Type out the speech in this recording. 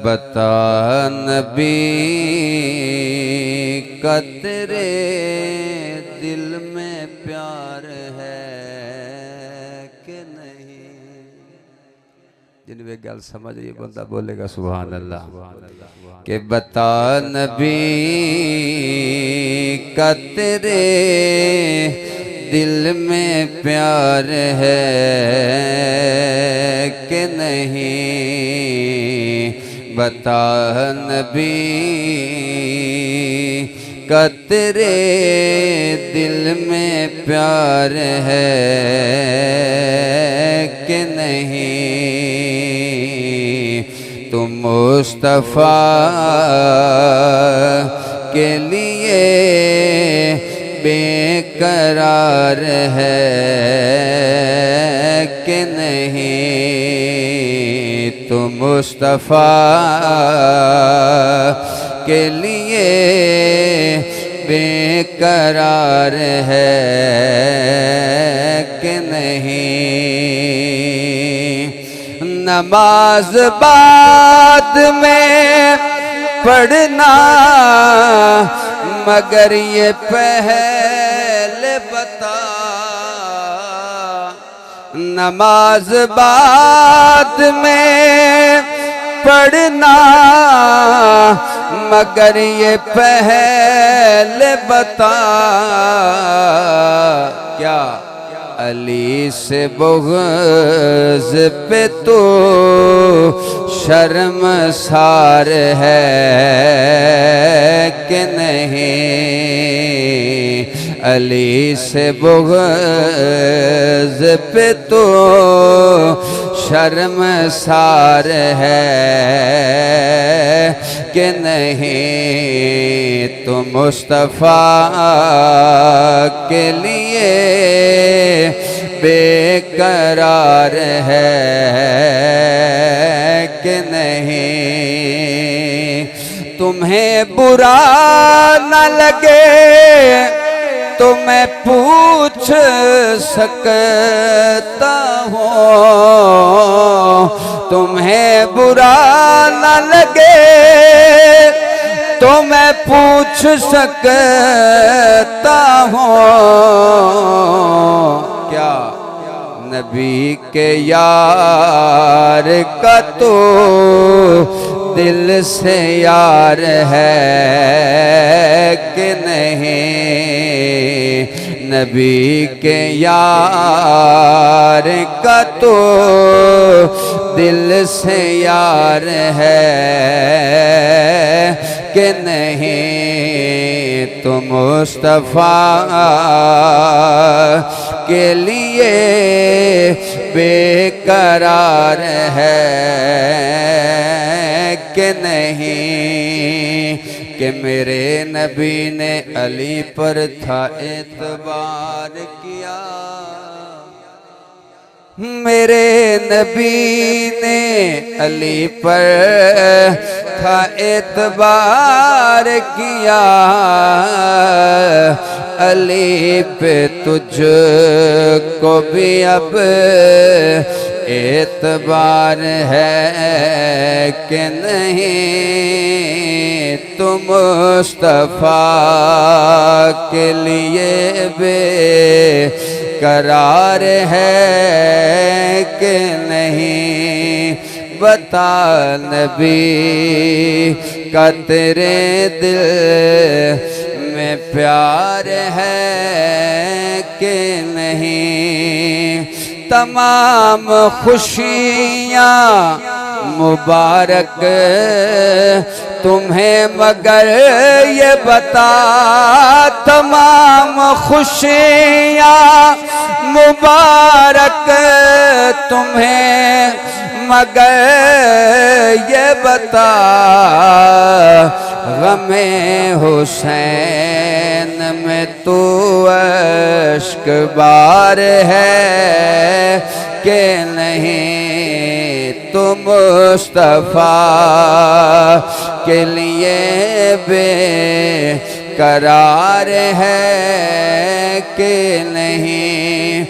بتا نبی کا تیرے دل میں پیار ہے کہ نہیں؟ جن بھی گل سمجھ رہی بندہ بولے گا سبحان اللہ کہ بتا نبی کا تیرے دل میں پیار ہے کہ نہیں؟ بتا نبی کا تیرے دل میں پیار ہے کہ نہیں؟ تم مصطفیٰ کے لیے بے قرار ہے کہ نہیں؟ تم مصطفیٰ کے لیے بے قرار ہے کہ نہیں؟ نماز بعد میں پڑھنا مگر یہ پہلے بتا، نماز بعد میں پڑھنا مگر یہ پہلے بتا، کیا علی سے بغض پہ تو شرمسار ہے کہ نہیں؟ علی سے بغض پہ تو شرمسار ہے کہ نہیں؟ تو مصطفیٰ کے لیے بے قرار ہے کہ نہیں؟ تمہیں برا نہ لگے تو میں پوچھ سکتا ہوں، تمہیں برا نہ لگے تو میں پوچھ سکتا ہوں، کیا نبی کے یار کا تو دل سے یار ہے کہ نہیں؟ نبی کے یار کا تو دل سے یار ہے کہ نہیں؟ تو مصطفیٰ کے لیے بے قرار ہے کہ نہیں؟ کہ میرے نبی نے علی پر تھا اعتبار کیا، میرے نبی نے علی پر تھا اعتبار کیا، علی پہ تجھ کو بھی اب اعتبار ہے کہ نہیں؟ تم مصطفیٰ کے لیے بے قرار ہے کہ نہیں؟ بتا نبی کا تیرے دل میں پیار ہے کہ نہیں؟ تمام خوشیاں مبارک تمہیں مگر یہ بتا، تمام خوشیاں مبارک تمہیں مگر یہ بتا، غم حسین میں تو اشک بار ہے کہ نہیں؟ تو مصطفیٰ کے لیے بے قرار ہے کہ نہیں؟